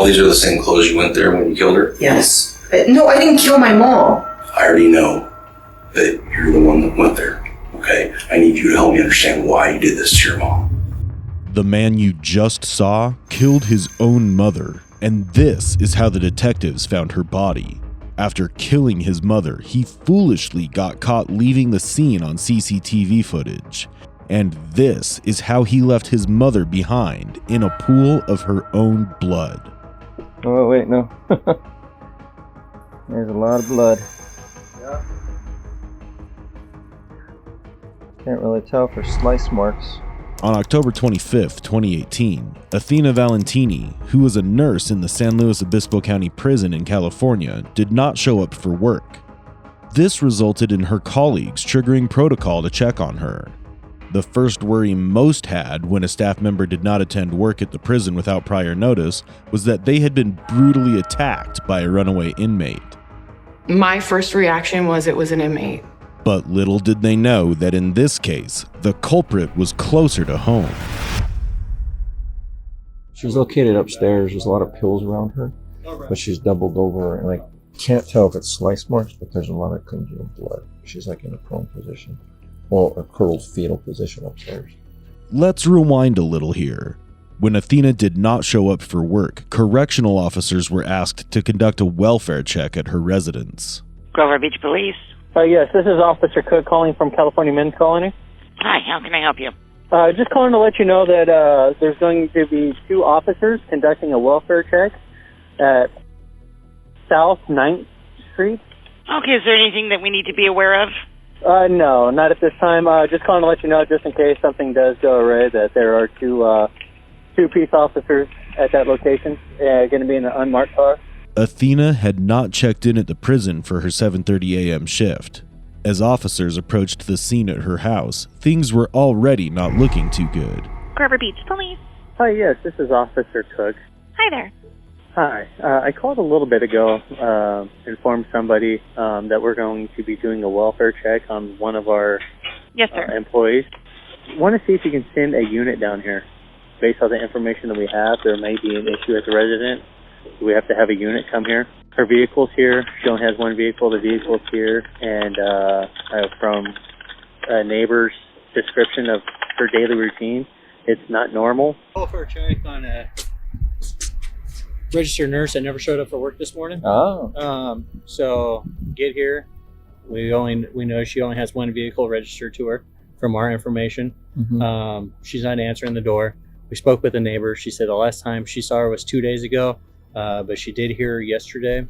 All these are the same clothes you went there when you killed her? Yes. No, I didn't kill my mom. I already know that you're the one that went there, okay? I need you to help me understand why you did this to your mom. The man you just saw killed his own mother, and this is how the detectives found her body. After killing his mother, he foolishly got caught leaving the scene on CCTV footage. And this is how he left his mother behind in a pool of her own blood. Oh, wait, no. There's a lot of blood. Yeah. Can't really tell for slice marks. On October 25th, 2018, Athena Valentiny, who was a nurse in the San Luis Obispo County prison in California, did not show up for work. This resulted in her colleagues triggering protocol to check on her. The first worry most had when a staff member did not attend work at the prison without prior notice was that they had been brutally attacked by a runaway inmate. My first reaction was it was an inmate. But little did they know that in this case, the culprit was closer to home. She's located upstairs. There's a lot of pills around her, but she's doubled over. And can't tell if it's slice marks, but there's a lot of congealed blood. She's in a prone position. Well, a curled fetal position upstairs. Let's rewind a little here. When Athena did not show up for work, correctional officers were asked to conduct a welfare check at her residence. Grover Beach Police. Yes, this is Officer Cook calling from California Men's Colony. Hi, how can I help you? Just calling to let you know that there's going to be 2 officers conducting a welfare check at South 9th Street. Okay, is there anything that we need to be aware of? No, not at this time. Just calling to let you know, just in case something does go awry, that there are 2 peace officers at that location, going to be in an unmarked car. Athena had not checked in at the prison for her 7:30 a.m. shift. As officers approached the scene at her house, things were already not looking too good. Grover Beach Police. Hi, yes, this is Officer Cook. Hi there. Hi. I called a little bit ago, informed somebody that we're going to be doing a welfare check on one of our Yes, sir. Employees. Want to see if you can send a unit down here. Based on the information that we have, there may be an issue at the residence. We have to have a unit come here. Her vehicle's here. She only has one vehicle. The vehicle's here. And from a neighbor's description of her daily routine, it's not normal. Welfare check on a registered nurse that never showed up for work this morning. Oh. So get here. We know she only has one vehicle registered to her from our information. Mm-hmm. She's not answering the door. We spoke with a neighbor. She said the last time she saw her was 2 days ago, but she did hear her yesterday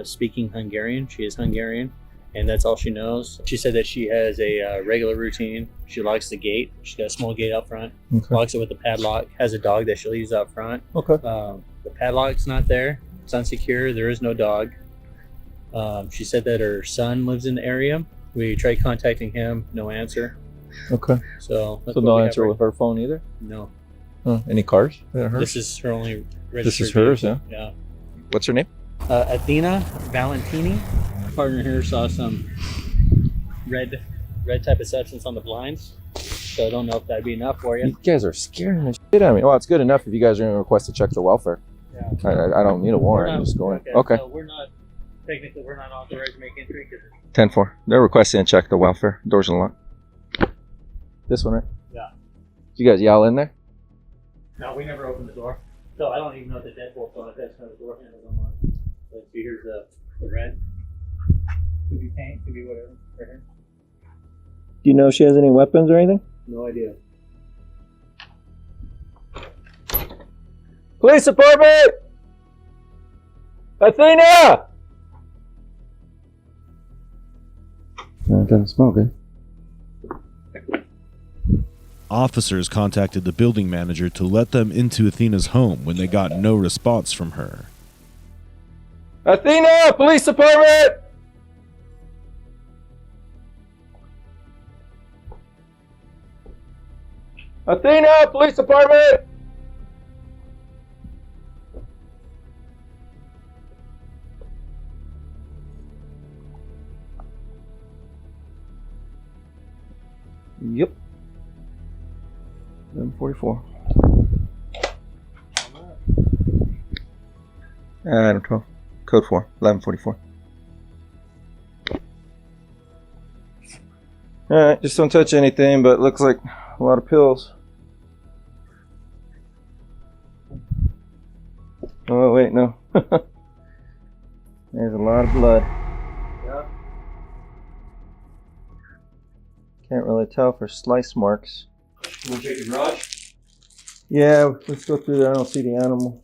speaking Hungarian. She is Hungarian, and that's all she knows. She said that she has a regular routine. She locks the gate. She's got a small gate out front, locks it with a padlock, has a dog that she leaves out front. Okay. The padlock's not there. It's unsecure. There is no dog. She said that her son lives in the area. We tried contacting him, no answer. Okay. So no answer with her phone either? No. Any cars? Hers? This is her only registered. This is hers, vehicle. yeah? Yeah. What's her name? Athena Valentiny. Our partner here saw some red type of substance on the blinds. So I don't know if that'd be enough for you. You guys are scaring the shit out of me. Well, it's good enough if you guys are going to request to check the welfare. Yeah. I don't need a warrant. I'm just going. Okay. So we're not authorized to make entry. 10-4. They're requesting to check the welfare. Doors unlocked. This one, right? Yeah. Did you guys yell in there? No, we never opened the door. So I don't even know if the deadbolt's on it. That's how the door handle's unlocked. Let's see, here's the red. Could be paint, could be whatever. Right here. Do you know if she has any weapons or anything? No idea. Police department! Athena! No, it doesn't smell good. Officers contacted the building manager to let them into Athena's home when they got no response from her. Athena! Police department! Athena! Police department! Yep. 11:44. Item 12. Code 4. 1144. Alright, just don't touch anything, but looks like a lot of pills. Oh, wait, no. There's a lot of blood. Yeah. Can't really tell for slice marks. You want to check the garage? Yeah, let's go through there. I don't see the animal.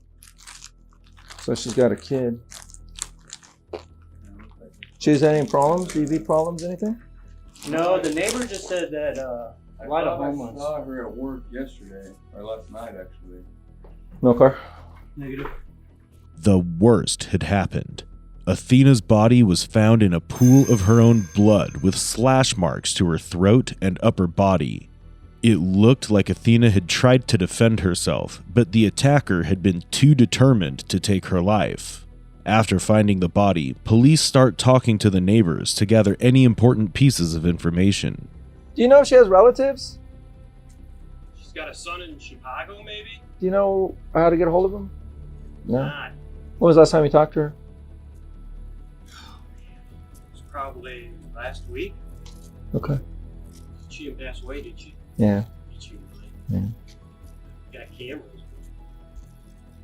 So she's got a kid. She's had any problems? EV problems, anything? No, the neighbor just said that a lot of homeless. I saw her at work yesterday, or last night actually. No car? Negative. The worst had happened. Athena's body was found in a pool of her own blood with slash marks to her throat and upper body. It looked like Athena had tried to defend herself, but the attacker had been too determined to take her life. After finding the body, police start talking to the neighbors to gather any important pieces of information. Do you know if she has relatives? She's got a son in Chicago, maybe? Do you know how to get a hold of him? No. Not. When was the last time you talked to her? It was probably last week. Okay. She didn't pass away, did she? Yeah. Did she really? Yeah. Got cameras.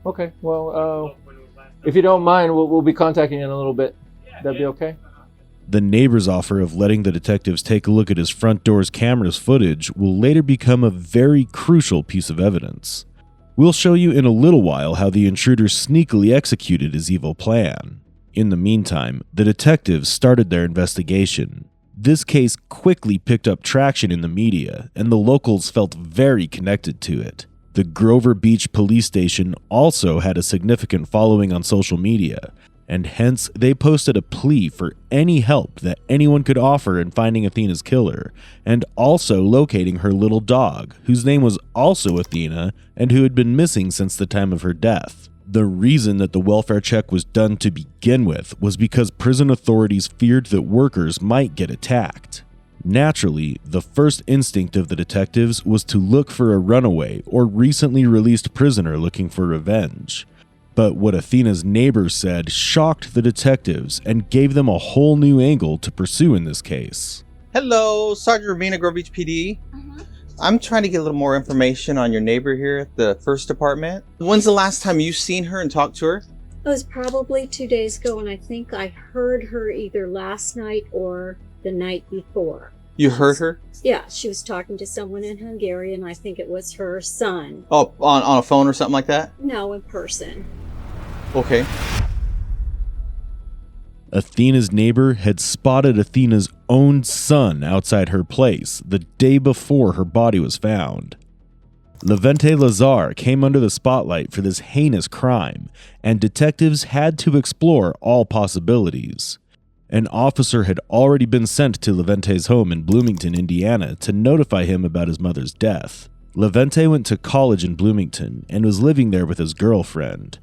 Okay, well, When it was last time? if you don't mind, we'll be contacting you in a little bit. Yeah, That'd be okay? The neighbor's offer of letting the detectives take a look at his front door's camera's footage will later become a very crucial piece of evidence. We'll show you in a little while how the intruder sneakily executed his evil plan. In the meantime, the detectives started their investigation. This case quickly picked up traction in the media, and the locals felt very connected to it. The Grover Beach police station also had a significant following on social media, and hence they posted a plea for any help that anyone could offer in finding Athena's killer, and also locating her little dog, whose name was also Athena and who had been missing since the time of her death. The reason that the welfare check was done to begin with was because prison authorities feared that workers might get attacked. Naturally, the first instinct of the detectives was to look for a runaway or recently released prisoner looking for revenge. But what Athena's neighbors said shocked the detectives and gave them a whole new angle to pursue in this case. Hello, Sergeant Ravina, Grove Beach PD. I'm trying to get a little more information on your neighbor here at the first department. When's the last time you've seen her and talked to her? It was probably 2 days ago, and I think I heard her either last night or the night before. You heard her? Yeah, she was talking to someone in Hungary, and I think it was her son. Oh, on a phone or something like that? No, in person. Okay. Athena's neighbor had spotted Athena's own son outside her place the day before her body was found. Levente Lazar came under the spotlight for this heinous crime, and detectives had to explore all possibilities. An officer had already been sent to Levente's home in Bloomington, Indiana, to notify him about his mother's death. Levente went to college in Bloomington and was living there with his girlfriend.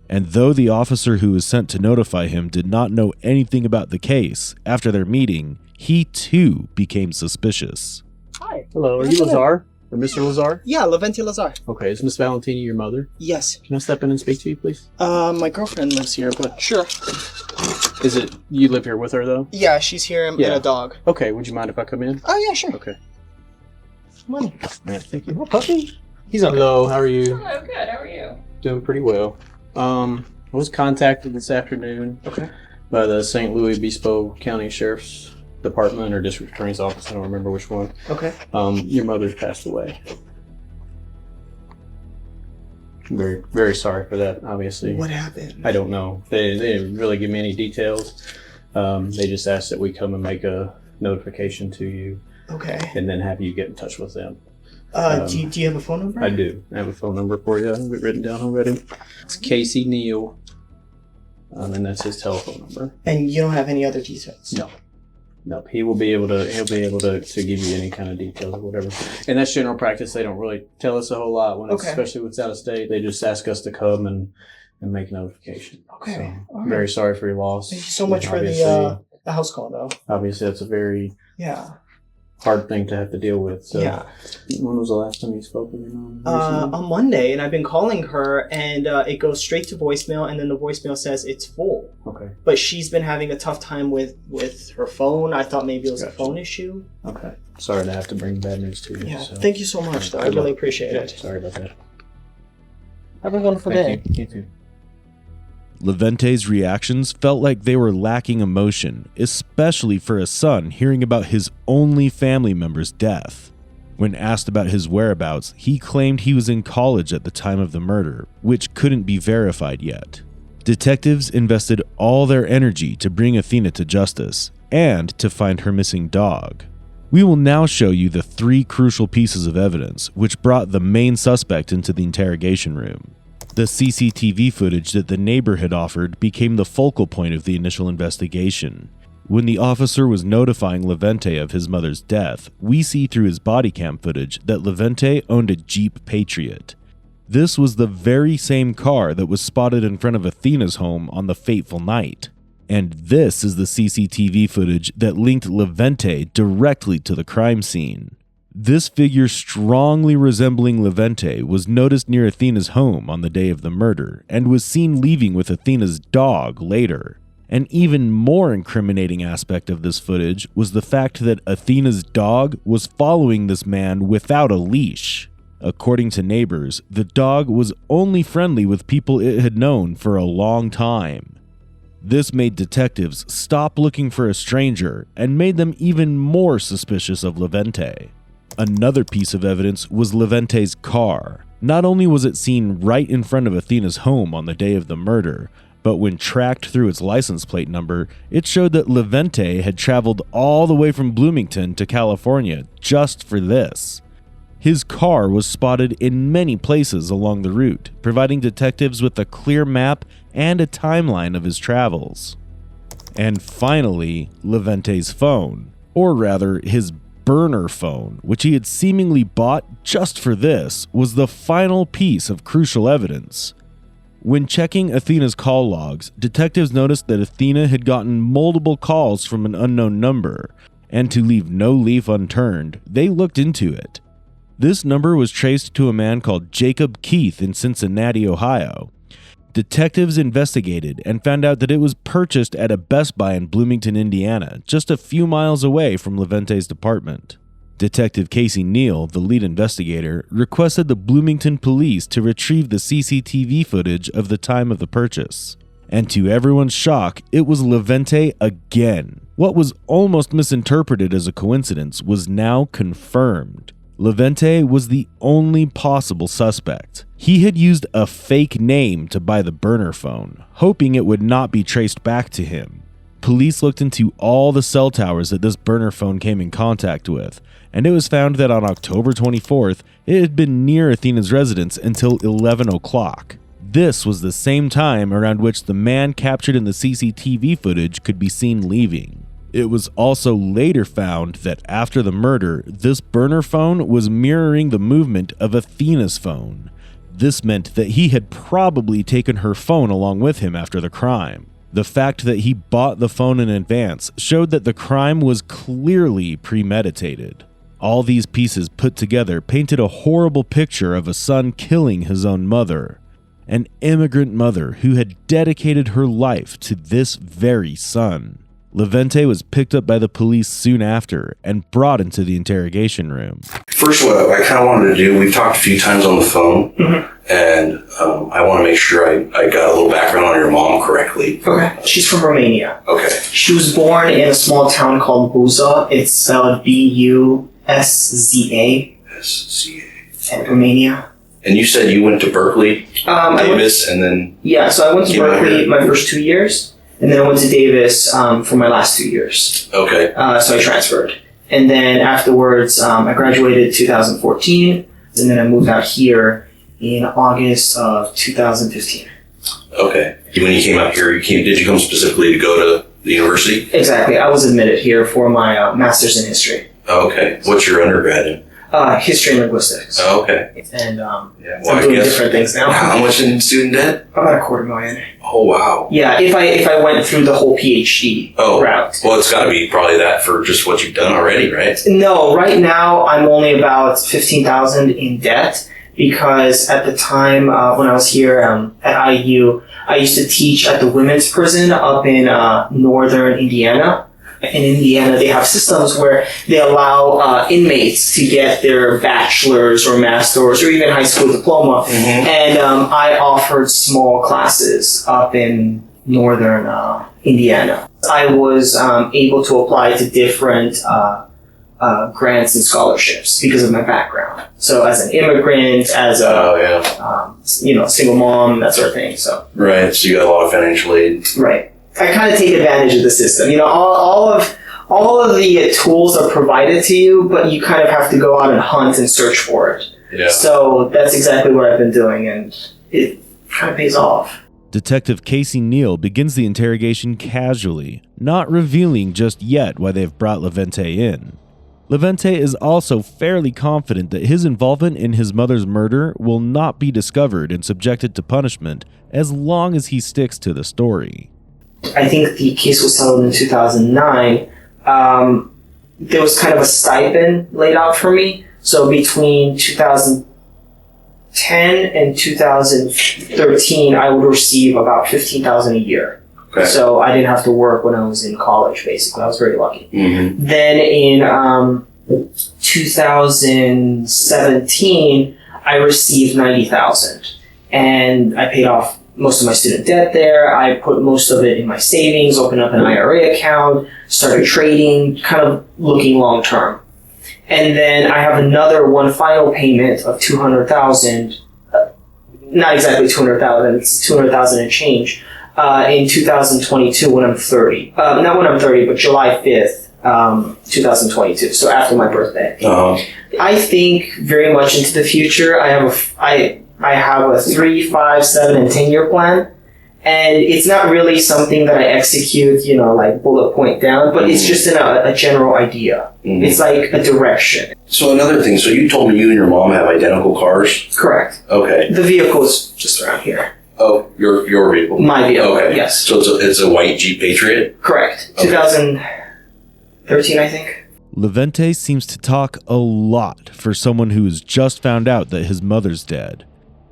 And though the officer who was sent to notify him did not know anything about the case, after their meeting, he too became suspicious. Hi. Hello, are you Lazar? Or Mr. Lazar? Yeah, Levente Lazar. Okay, is Miss Valentini your mother? Yes. Can I step in and speak to you, please? My girlfriend lives here, but sure. Is it, you live here with her, though? Yeah, she's here and a dog. Okay, would you mind if I come in? Oh, yeah, sure. Okay. Come on. Man, thank you. Oh, puppy. He's okay. Hello, how are you? Hello, good. How are you? Doing pretty well. I was contacted this afternoon by the San Luis Obispo County Sheriff's Department or District Attorney's Office. I don't remember which one. Okay. Your mother's passed away. Very, very sorry for that, obviously. What happened? I don't know. They didn't really give me any details. They just asked that we come and make a notification to you. Okay. And then have you get in touch with them. Do you have a phone number? I do. I have a phone number for you. I have it written down already. It's Casey Neal. And that's his telephone number. And you don't have any other details? No. No. He'll be able to give you any kind of details or whatever. And that's general practice. They don't really tell us a whole lot when it's, especially when it's out of state. They just ask us to come and make notification. Okay. So, I'm very sorry for your loss. Thank you so much for the house call, though. Obviously, that's a very hard thing to have to deal with. So Yeah. When was the last time you spoke with your mom? On Monday, and I've been calling her, and it goes straight to voicemail, and then the voicemail says it's full. Okay. But she's been having a tough time with her phone. I thought maybe it was a phone issue. Okay. Sorry to have to bring bad news to you. Yeah. So. Thank you so much, though. I really appreciate it. Sorry about that. Have a wonderful day. You too. Levente's reactions felt like they were lacking emotion, especially for a son hearing about his only family member's death. When asked about his whereabouts, he claimed he was in college at the time of the murder, which couldn't be verified yet. Detectives invested all their energy to bring Athena to justice and to find her missing dog. We will now show you the 3 crucial pieces of evidence which brought the main suspect into the interrogation room. The CCTV footage that the neighbor had offered became the focal point of the initial investigation. When the officer was notifying Levente of his mother's death, we see through his body cam footage that Levente owned a Jeep Patriot. This was the very same car that was spotted in front of Athena's home on the fateful night. And this is the CCTV footage that linked Levente directly to the crime scene. This figure strongly resembling Levente was noticed near Athena's home on the day of the murder and was seen leaving with Athena's dog later. An even more incriminating aspect of this footage was the fact that Athena's dog was following this man without a leash. According to neighbors, the dog was only friendly with people it had known for a long time. This made detectives stop looking for a stranger and made them even more suspicious of Levente. Another piece of evidence was Levente's car. Not only was it seen right in front of Athena's home on the day of the murder, but when tracked through its license plate number, it showed that Levente had traveled all the way from Bloomington to California just for this. His car was spotted in many places along the route, providing detectives with a clear map and a timeline of his travels. And finally, Levente's phone, or rather his burner phone, which he had seemingly bought just for this, was the final piece of crucial evidence. When checking Athena's call logs, detectives noticed that Athena had gotten multiple calls from an unknown number, and to leave no leaf unturned, they looked into it. This number was traced to a man called Jacob Keith in Cincinnati, Ohio. Detectives investigated and found out that it was purchased at a Best Buy in Bloomington, Indiana, just a few miles away from Levente's department. Detective Casey Neal, the lead investigator, requested the Bloomington police to retrieve the CCTV footage of the time of the purchase. And to everyone's shock, it was Levente again. What was almost misinterpreted as a coincidence was now confirmed. Levente was the only possible suspect. He had used a fake name to buy the burner phone, hoping it would not be traced back to him. Police looked into all the cell towers that this burner phone came in contact with, and it was found that on October 24th, it had been near Athena's residence until 11 o'clock. This was the same time around which the man captured in the CCTV footage could be seen leaving. It was also later found that after the murder, this burner phone was mirroring the movement of Athena's phone. This meant that he had probably taken her phone along with him after the crime. The fact that he bought the phone in advance showed that the crime was clearly premeditated. All these pieces put together painted a horrible picture of a son killing his own mother. An immigrant mother who had dedicated her life to this very son. Levente was picked up by the police soon after and brought into the interrogation room. First, what I kind of wanted to do, we've talked a few times on the phone, and I want to make sure I got a little background on your mom correctly. Okay. She's from Romania. Okay. She was born in a small town called Buza. It's spelled Busza. SZA. Romania. And you said you went to Berkeley, Davis, and then... Yeah, so I went to Berkeley my first 2 years. And then I went to Davis for my last 2 years. Okay. So I transferred. And then afterwards, I graduated in 2014. And then I moved out here in August of 2015. Okay. When you came out here, did you come specifically to go to the university? Exactly. I was admitted here for my master's in history. Okay. What's your undergrad in? History and linguistics. Okay. And well, I'm doing different things now. How much in student debt? About $250,000. Oh, wow. Yeah, if I went through the whole PhD route. Well, it's got to be probably that for just what you've done already, right? No, right now I'm only about $15,000 in debt because at the time when I was here at IU, I used to teach at the women's prison up in northern Indiana. In Indiana, they have systems where they allow inmates to get their bachelor's or master's or even high school diploma. And I offered small classes up in northern Indiana. I was able to apply to different grants and scholarships because of my background. So as an immigrant, as a single mom, that sort of thing. So right. So you got a lot of financial aid. Right. I kind of take advantage of the system. You know, all of the tools are provided to you, but you kind of have to go out and hunt and search for it. Yeah. So that's exactly what I've been doing, and it kind of pays off. Detective Casey Neal begins the interrogation casually, not revealing just yet why they've brought Levente in. Levente is also fairly confident that his involvement in his mother's murder will not be discovered and subjected to punishment as long as he sticks to the story. I think the case was settled in 2009. There was kind of a stipend laid out for me. So between 2010 and 2013, I would receive about $15,000 a year. Okay. So I didn't have to work when I was in college, basically. I was very lucky. Mm-hmm. Then in 2017, I received $90,000. And I paid off most of my student debt there. I put most of it in my savings, opened up an IRA account, started trading, kind of looking long term. And then I have another one final payment of $200,000, not exactly $200,000, it's $200,000 and change, in 2022 when I'm 30. Not when I'm 30, but July 5th, 2022, so after my birthday. I think very much into the future. I have a 3, 5, 7, and 10-year plan. And it's not really something that I execute, like bullet point down, but it's just a general idea. Mm-hmm. It's like a direction. So another thing, so you told me you and your mom have identical cars? Correct. Okay. The vehicle's just around here. Oh, your vehicle? My vehicle, okay. Yes. So it's a white Jeep Patriot? Correct. Okay. 2013, I think. Levente seems to talk a lot for someone who has just found out that his mother's dead.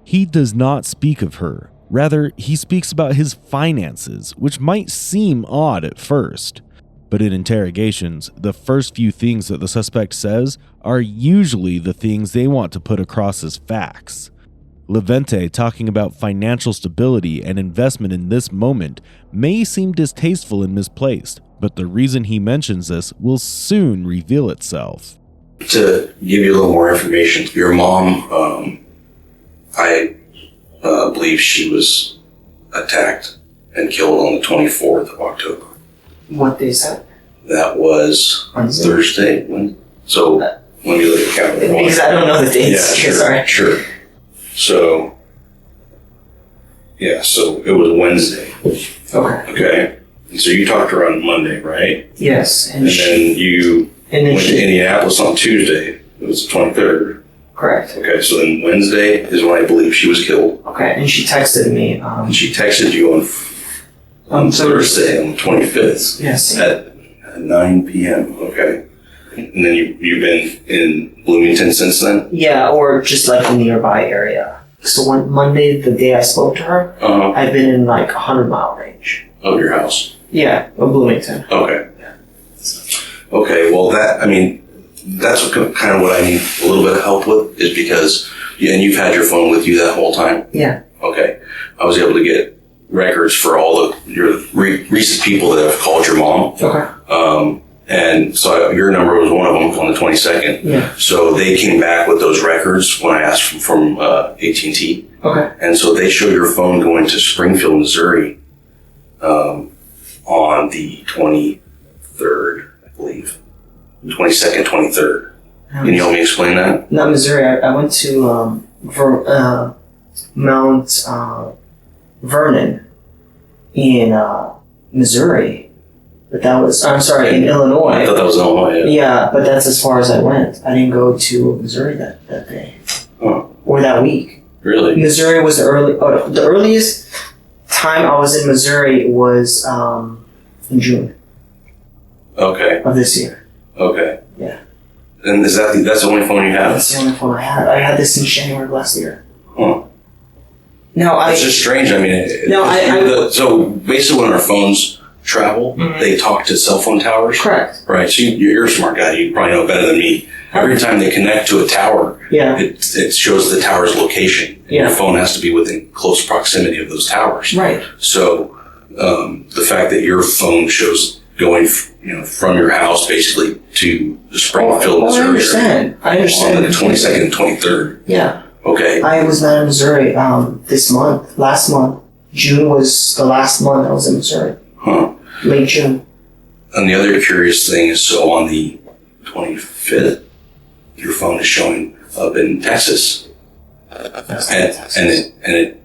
He does not speak of her. Rather, he speaks about his finances, which might seem odd at first. But in interrogations, the first few things that the suspect says are usually the things they want to put across as facts. Levente talking about financial stability and investment in this moment may seem distasteful and misplaced, but the reason he mentions this will soon reveal itself. To give you a little more information, your mom, I believe she was attacked and killed on the 24th of October. What day is that? That was Thursday. So when you look at calendar, because I don't know the dates. Yeah, sure, sorry. Sure. So, yeah, so it was Wednesday. Okay. Okay. And so you talked to her on Monday, right? Yes. And then you went to Indianapolis on Tuesday. It was the 23rd. Correct. Okay, so then Wednesday is when I believe she was killed. Okay, and she texted me. And she texted you on Thursday, on the 25th. Yes. At 9 p.m. Okay. And then you've been in Bloomington since then? Yeah, or just like the nearby area. So one Monday, the day I spoke to her, I've been in like 100-mile range. Of your house? Yeah, of Bloomington. Okay. Okay, well that's kind of what I need a little bit of help with, is because, and you've had your phone with you that whole time? Yeah. Okay. I was able to get records for all of your recent people that have called your mom. Okay. And so your number was one of them on the 22nd. Yeah. So they came back with those records when I asked from AT&T. Okay. And so they showed your phone going to Springfield, Missouri, on the 23rd, I believe. 22nd, 23rd. Can you help me explain that? Not Missouri. I went to Mount Vernon in Missouri. But that was, I'm sorry, in Illinois. I thought that was Illinois, yeah. Yeah, but that's as far as I went. I didn't go to Missouri that day. Huh. Or that week. Really? Missouri was the earliest time I was in Missouri was in June Okay. of this year. Okay. Yeah. And that's the only phone you have? That's the only phone I had. I had this since January of last year. Huh. No, It's just strange. I mean, so basically when our phones travel, they talk to cell phone towers? Correct. Right. So you're a smart guy. You probably know better than me. Every time they connect to a tower, it shows the tower's location. And your phone has to be within close proximity of those towers. Right. So the fact that your phone shows going from your house basically to the Springfield, Missouri. I understand. On the 22nd and 23rd. Yeah. Okay. I was not in Missouri last month. June was the last month I was in Missouri. Huh. Late June. And the other curious thing is, so on the 25th, your phone is showing up in Texas. And it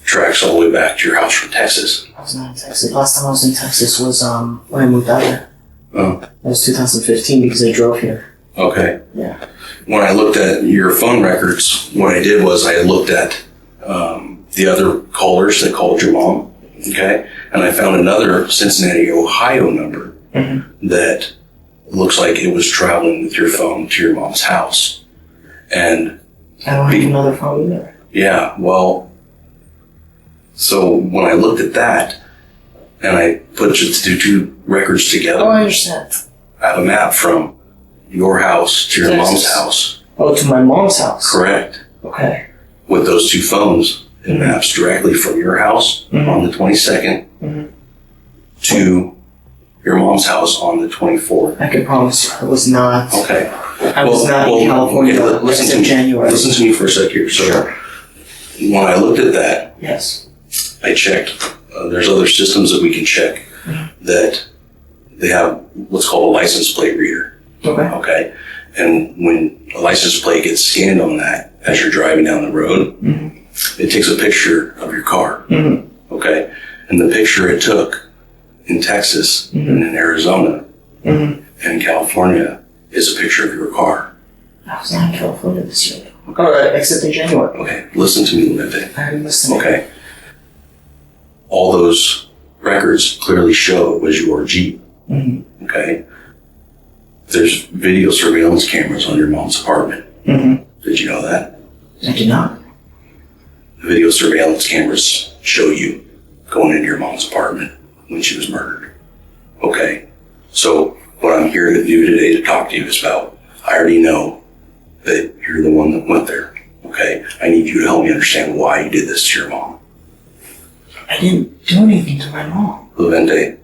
tracks all the way back to your house from Texas. I was not in Texas. Last time I was in Texas was when I moved out here. Oh. That was 2015 because I drove here. Okay. Yeah. When I looked at your phone records, what I did was I looked at the other callers that called your mom, okay? And I found another Cincinnati, Ohio number that looks like it was traveling with your phone to your mom's house. And I don't have another phone either. Yeah, well, so when I looked at that and I put the two records together, Oh, I understand. I have a map from your house to your mom's house. Oh, to my mom's house. Correct. Okay. With those two phones, it maps directly from your house on the 22nd to your mom's house on the 24th. I can promise you, I was not. Okay. I was not in California. Listen to me. January. Listen to me for a sec here. So when I looked at that, yes, I checked. There's other systems that we can check that they have what's called a license plate reader. Okay. Okay. And when a license plate gets scanned on that as you're driving down the road, it takes a picture of your car. Okay. And the picture it took in Texas and in Arizona and in California is a picture of your car. I was not in California this year. Except in January. Okay. Listen to me, Levente. I'm listening. Okay. All those records clearly show it was your Jeep. Okay. There's video surveillance cameras on your mom's apartment. Did you know that? I did not. The video surveillance cameras show you going into your mom's apartment when she was murdered. Okay. So what I'm here to do today to talk to you is about, I already know that you're the one that went there. Okay. I need you to help me understand why you did this to your mom. I didn't do anything to my mom. Levente,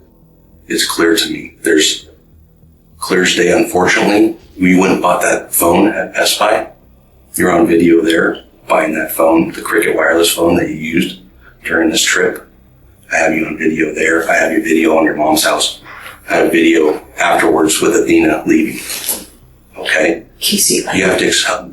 it's clear to me. There's clear as day, unfortunately. We went and bought that phone at Best Buy. You're on video there, buying that phone, the Cricket wireless phone that you used during this trip. I have you on video there. I have your video on your mom's house. I have video afterwards with Athena leaving. Okay? Casey, you have to accept,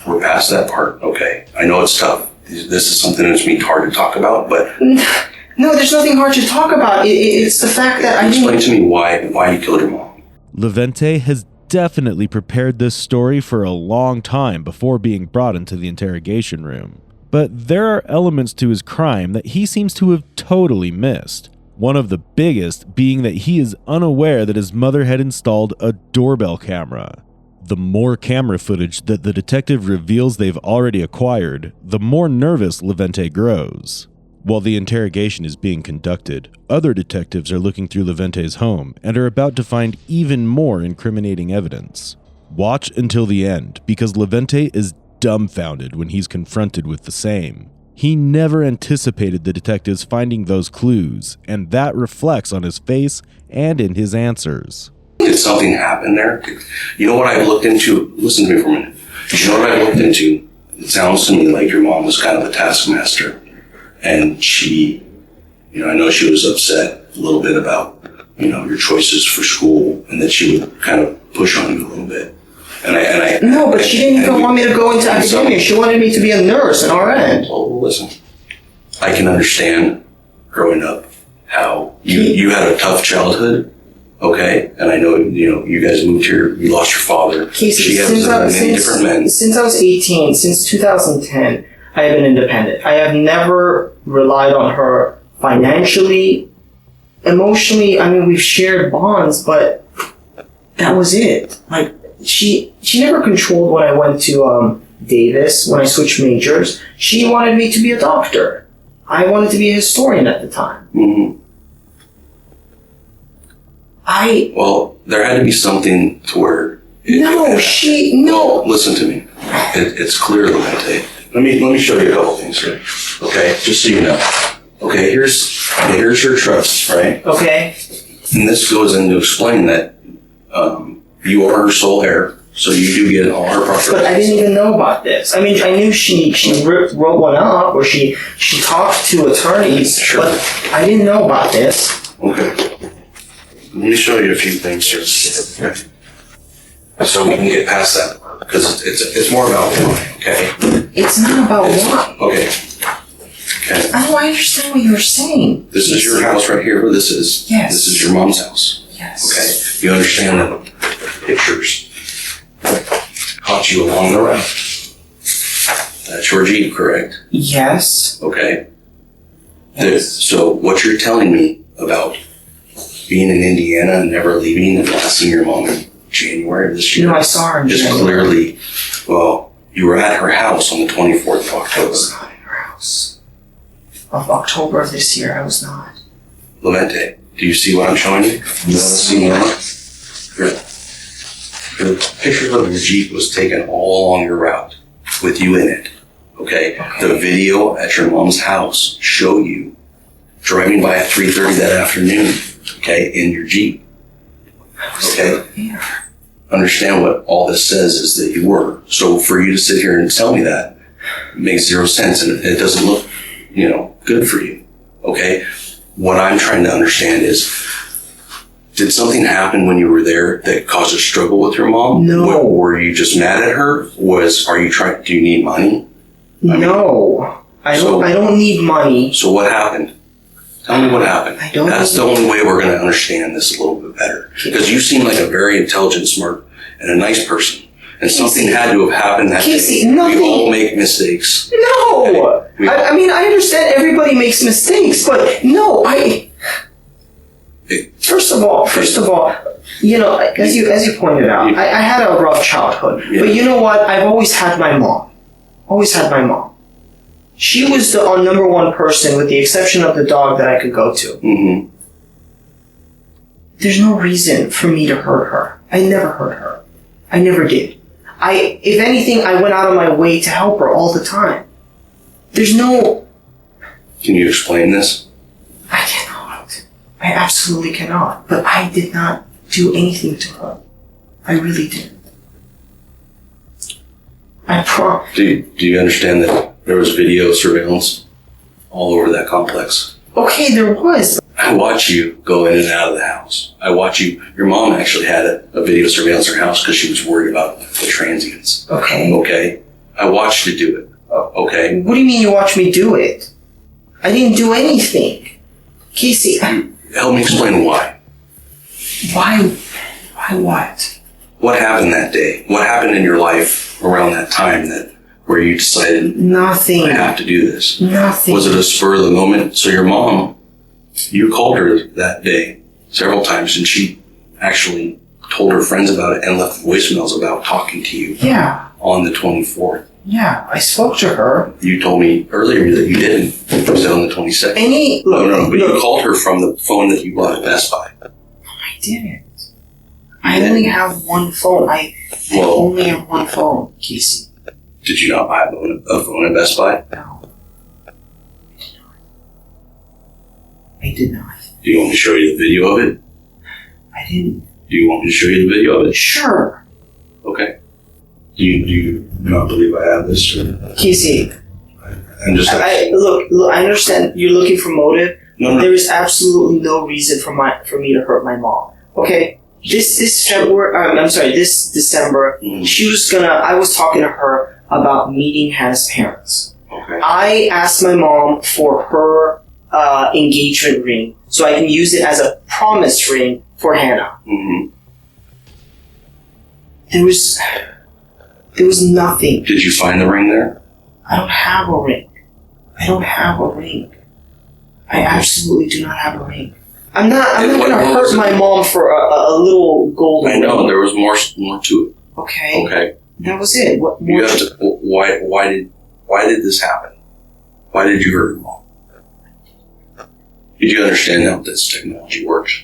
we're past that part. Okay. I know it's tough. This is something that's been hard to talk about, but... No, there's nothing hard to talk about. It's the fact that I didn't... Explain to me why you killed your mom. Levente has definitely prepared this story for a long time before being brought into the interrogation room. But there are elements to his crime that he seems to have totally missed. One of the biggest being that he is unaware that his mother had installed a doorbell camera. The more camera footage that the detective reveals they've already acquired, the more nervous Levente grows. While the interrogation is being conducted, other detectives are looking through Levente's home and are about to find even more incriminating evidence. Watch until the end, because Levente is dumbfounded when he's confronted with the same. He never anticipated the detectives finding those clues, and that reflects on his face and in his answers. Did something happen there? You know what I've looked into? Listen to me for a minute. You know what I've looked into? It sounds to me like your mom was kind of a taskmaster. And she, I know she was upset a little bit about, your choices for school, and that she would kind of push on you a little bit. No, but she didn't even want me to go into academia. She wanted me to be a nurse, an RN. Well, listen, I can understand growing up how you had a tough childhood, okay? And I know, you guys moved here, you lost your father. Casey, she has many different men. Since I was 18, since 2010, I have been independent. I have never relied on her financially, emotionally. I mean, we've shared bonds, but that was it. Like, she never controlled when I went to Davis, when I switched majors. She wanted me to be a doctor. I wanted to be a historian at the time. Mm-hmm. Well, there had to be something to where... No. Well, listen to me. It's clear, Levente. Let me show you a couple things here. Okay, just so you know. Okay, here's your trust, right? Okay. And this goes in to explain that you are her sole heir, so you do get all her property. But I didn't even know about this. I mean, I knew she wrote one up, or she talked to attorneys, Sure. but I didn't know about this. Okay. Let me show you a few things here. Okay. So we can get past that, because it's more about why, okay? It's not about why. Okay. Okay. I don't understand what you're saying. This is your house right here, where this is. Yes. This is your mom's house. Yes. Okay. You understand that pictures caught you along the route. That's your Jeep, correct? Yes. Okay. So what you're telling me about being in Indiana and never leaving and not seeing your mom in January of this year. No, I saw her in just January. clearly, well, you were at her house on the 24th of October. I was not in her house. Of October of this year, I was not. Levente, do you see what I'm showing you? You want to see more? Your picture of your Jeep was taken all along your route with you in it. Okay? The video at your mom's house showed you driving by at 3:30 that afternoon, okay, in your Jeep. Okay? Understand what all this says is that you were. So for you to sit here and tell me that makes zero sense, and it doesn't look, good for you. Okay? What I'm trying to understand is, did something happen when you were there that caused a struggle with your mom? No. Were you just mad at her? Do you need money? No. I don't need money. So what happened? Tell me what happened. That's the only way we're going to understand this a little bit better. Because you seem like a very intelligent, smart, and a nice person. And something had to have happened that day. Nothing. We all make mistakes. No! I mean, I understand everybody makes mistakes, but no, First of all, as you pointed out, I had a rough childhood. Yeah. But you know what? I've always had my mom. She was the number one person, with the exception of the dog, that I could go to. Mm-hmm. There's no reason for me to hurt her. I never hurt her. I never did. If anything, I went out of my way to help her all the time. There's no... Can you explain this? I cannot. I absolutely cannot. But I did not do anything to her. I really didn't. I promise. Do you understand that there was video surveillance all over that complex? Okay, there was. I watch you go in and out of the house. I watch you. Your mom actually had a video surveillance in her house because she was worried about the transients. Okay. Okay. I watched you do it. Okay. What do you mean you watched me do it? I didn't do anything. Casey. Help me explain why. Why what? What happened that day? What happened in your life around that time where you decided, nothing, I have to do this? Nothing. Was it a spur of the moment? So your mom, you called her that day several times, and she actually told her friends about it and left voicemails about talking to you. Yeah. On the 24th. Yeah, I spoke to her. You told me earlier that you didn't. You said on the 22nd. No, but you called her from the phone that you bought at Best Buy. I didn't. I only have one phone. I only have one phone, Casey. Did you not buy a phone at Best Buy? No. I did not. Do you want me to show you the video of it? I didn't. Do you want me to show you the video of it? Sure. Okay. Do you not believe I have this? Or? Casey. I'm just... Look, I understand you're looking for motive. No. There is absolutely no reason for me to hurt my mom. Okay? This December, I was talking to her about meeting Hannah's parents. Okay. I asked my mom for her engagement ring so I can use it as a promise ring for Hannah. Mm-hmm. There was nothing. Did you find the ring there? I don't have a ring. I absolutely do not have a ring. I'm not going to hurt my mom for a little gold ring. I know, there was more to it. Okay. Okay. That was it. What You have to, why did this happen? Why did you hurt your mom? Did you understand how this technology works?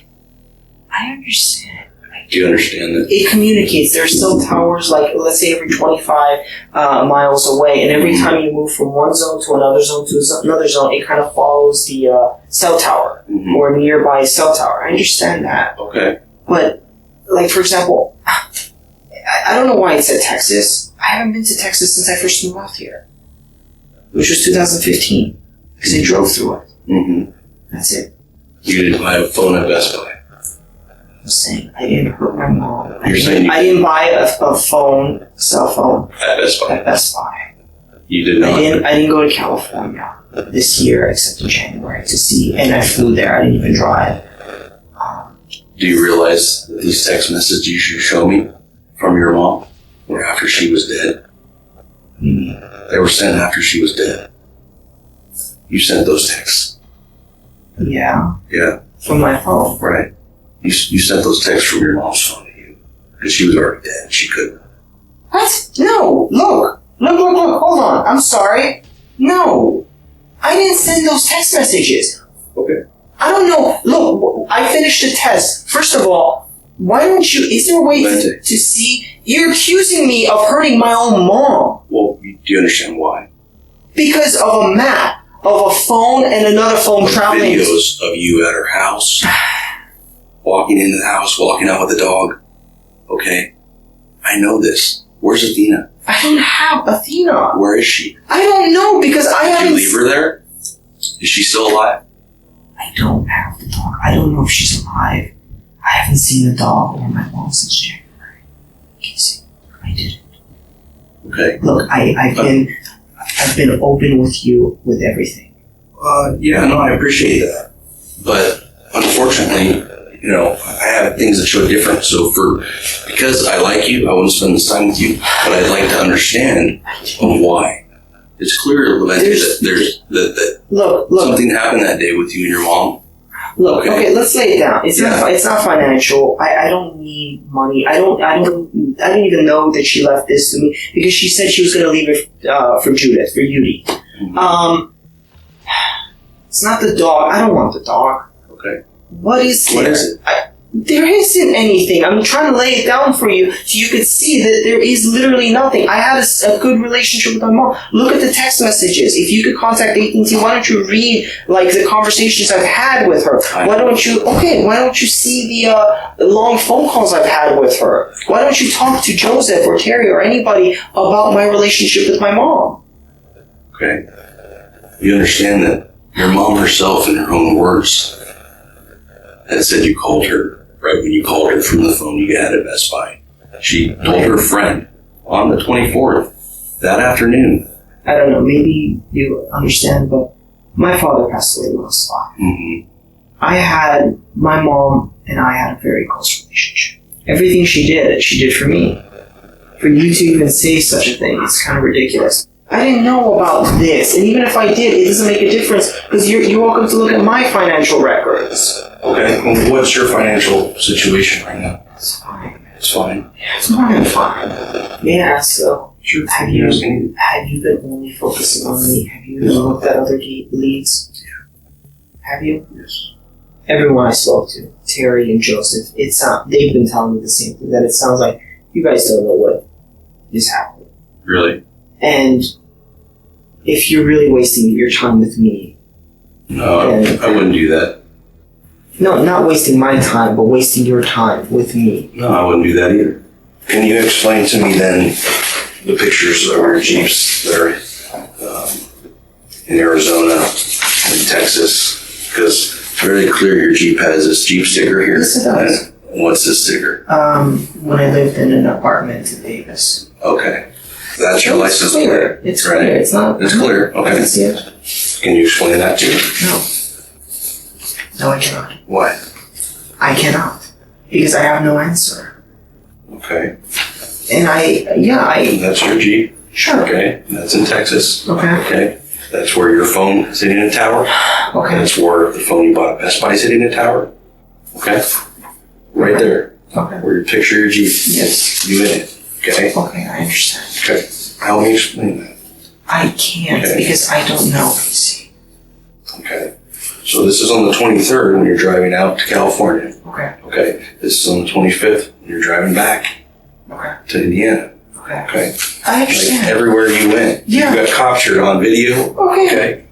I understand. Do you understand that? It communicates. There are cell towers, like, let's say every 25 miles away, and every time you move from one zone to another zone to another zone, it kind of follows the cell tower or nearby cell tower. I understand that. Okay. But, like, for example, I don't know why it said Texas. I haven't been to Texas since I first moved out here, which was 2015, because I drove through it. Mm-hmm. That's it. You didn't buy a phone at Best Buy. I'm saying I didn't hurt my mom. You're saying I didn't buy a cell phone at Best Buy. At Best Buy. You did not. I didn't go to California this year except in January to see, and I flew there. I didn't even drive. Do you realize that these text messages you show me from your mom were after she was dead? They were sent after she was dead. You sent those texts. Yeah. Yeah. From my phone. Right. You sent those texts from your mom's phone to you because she was already dead. She couldn't. What? No. Look. Hold on. I'm sorry. No. I didn't send those text messages. Okay. I don't know. Look, I finished the test. First of all, why don't you, is there a way to see? You're accusing me of hurting my own mom. Well, do you understand why? Because of a map, of a phone and another phone traveling. Videos of you at her house. Walking into the house, walking out with the dog. Okay? I know this. Where's Athena? I don't have Athena. Where is she? I don't know because I haven't... Did you leave her there? Is she still alive? I don't have the dog. I don't know if she's alive. I haven't seen the dog or my mom since January. Casey, I didn't. Okay. Look, I've been open with you with everything. Yeah, no, I appreciate that. But unfortunately, you know, I have things that show different. So because I like you, I want to spend this time with you, but I'd like to understand why. It's clear, Levente, that look, something happened that day with you and your mom. Look, okay, let's lay it down. It's not financial. I don't need money. I didn't even know that she left this to me because she said she was going to leave it for Judith, for Yudi. It's not the dog. I don't want the dog. Okay. What is there? What is it? There isn't anything. I'm trying to lay it down for you so you could see that there is literally nothing. I had a good relationship with my mom. Look at the text messages. If you could contact AT&T, why don't you read like the conversations I've had with her? Why don't you see the long phone calls I've had with her? Why don't you talk to Joseph or Terry or anybody about my relationship with my mom? Okay. You understand that your mom herself, in her own words, had said you called her, right when you called her from the phone you had at Best Buy. She told her friend on the 24th, that afternoon. I don't know, maybe you understand, but my father passed away last fall. My mom and I had a very close relationship. Everything she did for me. For you to even say such a thing, it's kind of ridiculous. I didn't know about this, and even if I did, it doesn't make a difference because you're welcome to look at my financial records. Okay, well, what's your financial situation right now? It's fine. It's fine. It's more than fine. May I ask though? Sure. Have you been only focusing on me? Have you looked at other leads? Yeah. Have you? Yes. Everyone I spoke to, Terry and Joseph, they've been telling me the same thing. That it sounds like you guys don't know what is happening. Really? And if you're really wasting your time with me... No, I wouldn't do that. No, not wasting my time, but wasting your time with me. No, I wouldn't do that either. Can you explain to me then the pictures of our Jeeps that are in Arizona and Texas? Because it's very clear your Jeep has this Jeep sticker here. Yes, it does. And what's this sticker? When I lived in an apartment in Davis. Okay. That's your license plate. It's clear. It's not. It's clear. Okay. I can see it. Can you explain that to me? No, I cannot. Why? I cannot. Because I have no answer. Okay. And I... That's your Jeep? Sure. Okay. That's in Texas. Okay. Okay. That's where your phone is hitting a tower. Okay. That's where the phone you bought at Best Buy is hitting a tower. Okay? Right there. Okay. Where you picture your Jeep. Yes. You in it. Okay? Okay, I understand. Okay. How will you explain that? I can't because I don't know. You see. Okay. So this is on the 23rd when you're driving out to California. Okay. Okay. This is on the 25th when you're driving back to Indiana. Okay. I understand. Like everywhere you went. Yeah. You got captured on video. Okay.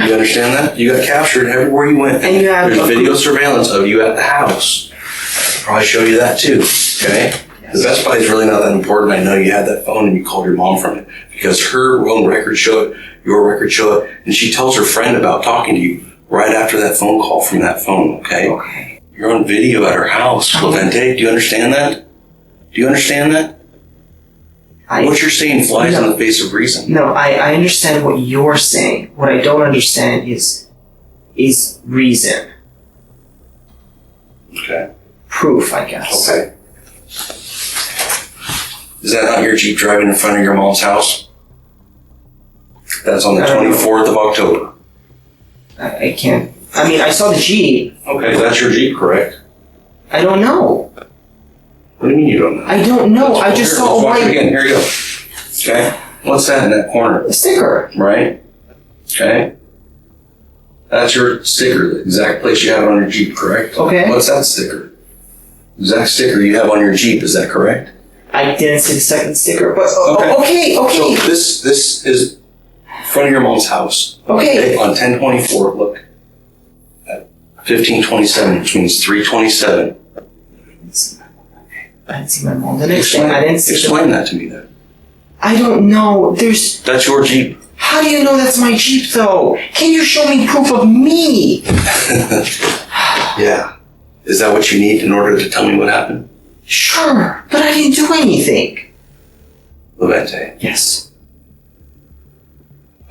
You understand that? You got captured everywhere you went. And you have There's video surveillance of you at the house. I'll probably show you that too. Okay? The Best Buy is really not that important. I know you had that phone and you called your mom from it because her own records show it, your records show it, and she tells her friend about talking to you right after that phone call from that phone, okay? Okay. You're on video at her house, Levente. Do you understand that? Do you understand that? What you're saying flies in the face of reason. No, I understand what you're saying. What I don't understand is reason. Okay. Proof, I guess. Okay. Is that not your Jeep driving in front of your mom's house? That's on the 24th of October. I can't. I mean, I saw the Jeep. Okay, that's your Jeep, correct? I don't know. What do you mean you don't know? I don't know. I just saw a Let's watch it white again. Here you go. Okay. What's that in that corner? a sticker. Right? Okay. That's your sticker, the exact place you have it on your Jeep, correct? Okay. What's that sticker? Exact sticker you have on your Jeep, is that correct? I didn't see the second sticker, but Okay. okay. So this is in front of your mom's house. Okay. On 1024, look. At 1527, which means 327. I didn't see my mom. The next thing, I didn't see. Explain that to me then. I don't know. That's your Jeep. How do you know that's my Jeep, though? Can you show me proof of me? Yeah. Is that what you need in order to tell me what happened? Sure, but I didn't do anything. Levente. Yes.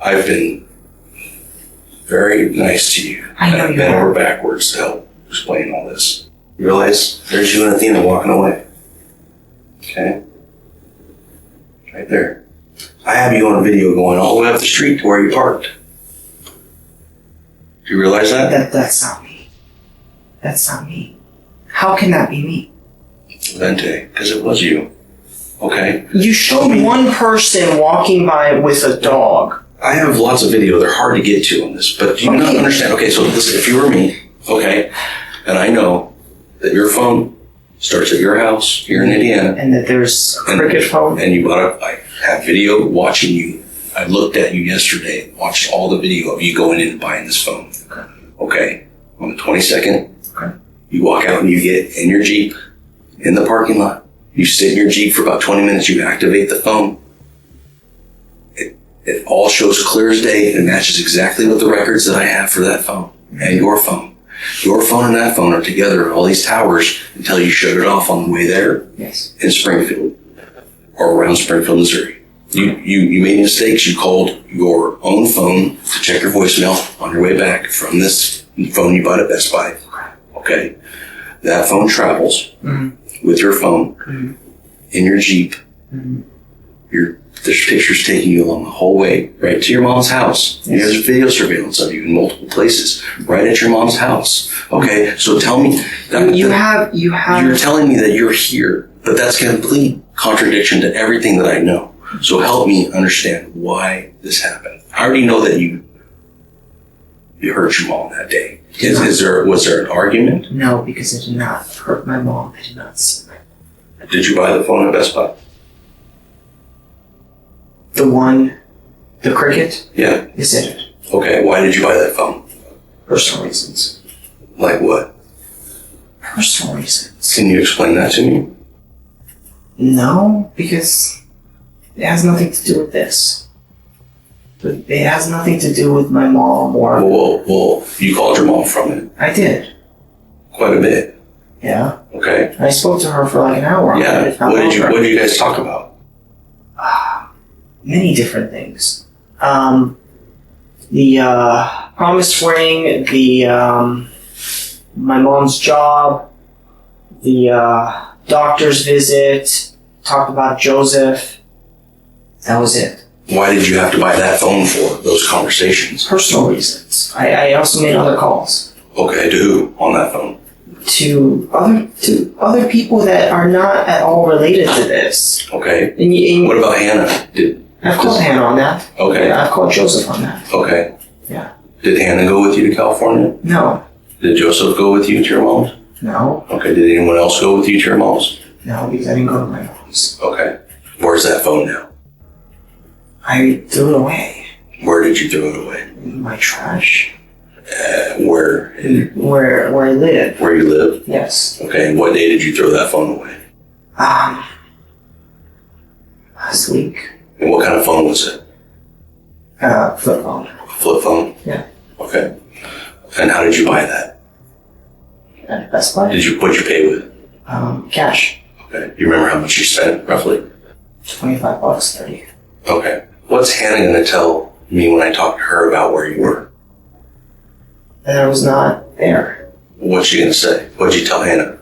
I've been very nice to you. I know I've you bent have. over backwards to help explain all this. You realize there's you and Athena walking away. Okay? Right there. I have you on video going all the way up the street to where you parked. Do you realize that? That's not me. That's not me. How can that be me? Levente, because it was you. Okay? You showed one person walking by with a dog. I have lots of video. They're hard to get to on this, but do you not understand? Okay, so this, if you were me, okay, and I know that your phone starts at your house here in Indiana, And that there's a cricket phone. and you I have video watching you. I looked at you yesterday, watched all the video of you going in and buying this phone. Okay, on the 22nd, you walk out and you get in your Jeep in the parking lot. You sit in your Jeep for about 20 minutes. You activate the phone. It all shows clear as day. It matches exactly with the records that I have for that phone and your phone. Your phone and that phone are together at all these towers until you shut it off on the way there. Yes. In Springfield or around Springfield, Missouri. You made mistakes. You called your own phone to check your voicemail on your way back from this phone you bought at Best Buy. Okay. That phone travels with your phone in your Jeep. There's pictures taking you along the whole way right to your mom's house. Yes. There's video surveillance of you in multiple places right at your mom's house. Okay, so tell me. You're telling me that you're here, but that's a complete contradiction to everything that I know. So help me understand why this happened. I already know that you hurt your mom that day. Was there an argument? No, because I did not hurt my mom. I did not see her. Did you buy the phone at Best Buy? The cricket? Yeah. Is it? Okay, why did you buy that phone? Personal reasons. Like what? Personal reasons. Can you explain that to me? No, because it has nothing to do with this. It has nothing to do with my mom or... Well, you called your mom from it. I did. Quite a bit. Yeah. Okay. I spoke to her for like an hour. Yeah. What did you guys talk about? Many different things. The promised ring, my mom's job, the doctor's visit, talked about Joseph. That was it. Why did you have to buy that phone for those conversations? Personal reasons. I also made other calls. Okay, to who on that phone? To other people that are not at all related to this. Okay. And what about Hannah? I've called Hannah on that. Okay. Yeah, I've called Joseph on that. Okay. Yeah. Did Hannah go with you to California? No. Did Joseph go with you to your mom's? No. Okay. Did anyone else go with you to your mom's? No, because I didn't go to my mom's. Okay. Where's that phone now? I threw it away. Where did you throw it away? In my trash. Where? Where I live. Where you live? Yes. Okay. And what day did you throw that phone away? Last week. And what kind of phone was it? Flip phone. Flip phone? Yeah. Okay. And how did you buy that? At Best Buy. What'd you pay with? Cash. Okay. You remember how much you spent, roughly? $25, 30. Okay. What's Hannah gonna tell me when I talk to her about where you were? And I was not there. What's she gonna say? What'd you tell Hannah?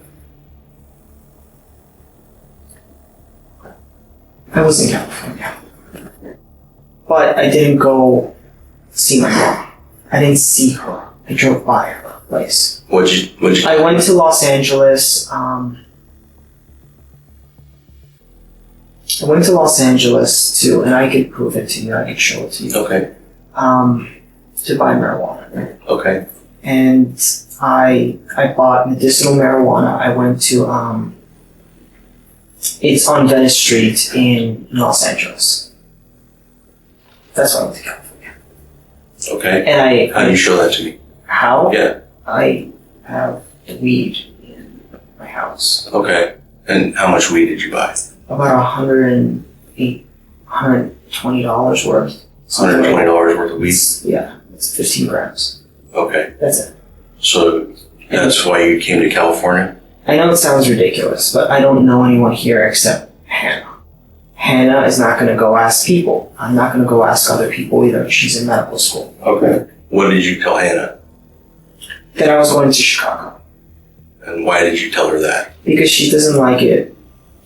I was in California. But I didn't go see my mom. I didn't see her. I drove by her place. What'd you I went to Los Angeles. I went to Los Angeles to, and I could prove it to you. I could show it to you. Okay. To buy marijuana. Okay. And I bought medicinal marijuana. I went to it's on Venice Street in Los Angeles. That's why I went to California. Okay. And how do you show that to me? How? Yeah. I have the weed in my house. Okay. And how much weed did you buy? About $120 worth. $120 worth of weed? Yeah, it's 15 grams. Okay. That's it. So that's why you came to California? I know it sounds ridiculous, but I don't know anyone here except Hannah. Hannah is not going to go ask people. I'm not going to go ask other people either. She's in medical school. Okay. What did you tell Hannah? That I was going to Chicago. And why did you tell her that? Because she doesn't like it.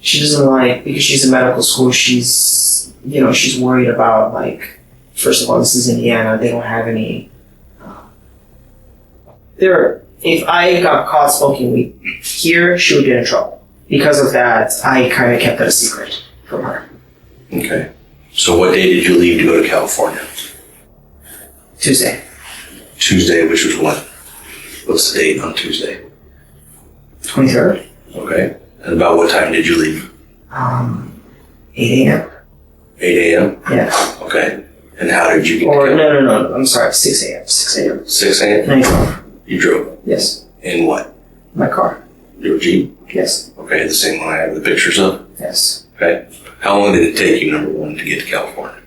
She doesn't like, because she's in medical school, she's worried about, like, first of all, this is Indiana. They don't have any, if I got caught smoking weed here, she would get in trouble. Because of that, I kind of kept that a secret from her. Okay. So what day did you leave to go to California? Tuesday. Tuesday, which was what? What's the date on Tuesday? 23rd. Okay. And about what time did you leave? 8 a.m. 8 a.m.? Yeah. Okay. And how did you get to California? No, I'm sorry, 6 a.m. 6 a.m. 6 a.m.? 9 o'clock. You drove? Yes. In what? My car. Your Jeep? Yes. Okay, the same one I have the pictures of? Yes. Okay. How long did it take you, number one, to get to California?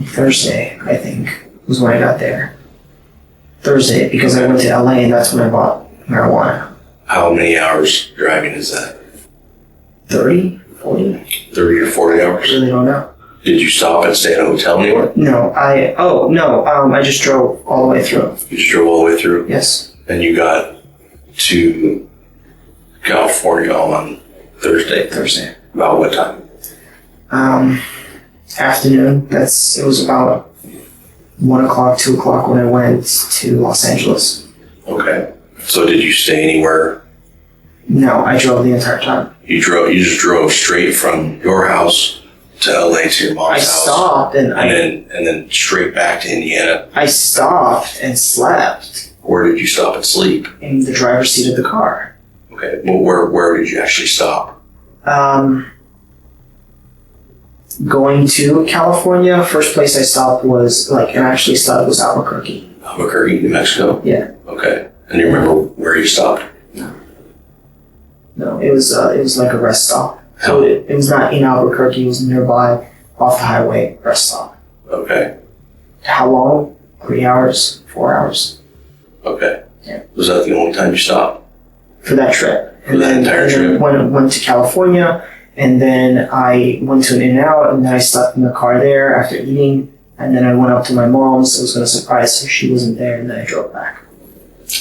Thursday, I think, was when I got there. Thursday, because I went to LA and that's when I bought marijuana. How many hours driving is that? 30, 40? 30 or 40 hours? I really don't know. Did you stop and stay in a hotel anywhere? No, I just drove all the way through. You just drove all the way through? Yes. And you got to California on Thursday? Thursday. About what time? Afternoon. It was about 1 o'clock, 2 o'clock when I went to Los Angeles. Okay. So did you stay anywhere? No, I drove the entire time. You just drove straight from your house to LA to your mom's house. I stopped and then straight back to Indiana. I stopped and slept. Where did you stop and sleep? In the driver's seat of the car. Okay. Well, where did you actually stop? Going to California, first place I stopped was Albuquerque. Albuquerque, New Mexico? Yeah. Okay. And you remember where you stopped? No, it was like a rest stop. So it was not in Albuquerque, it was nearby, off the highway, rest stop. Okay. How long? 3 hours? 4 hours? Okay. Yeah. Was that the only time you stopped? For that trip. For that entire trip? Went to California, and then I went to an In-N-Out, and then I slept in the car there after eating, and then I went up to my mom's. I was going to surprise her. She wasn't there, and then I drove back.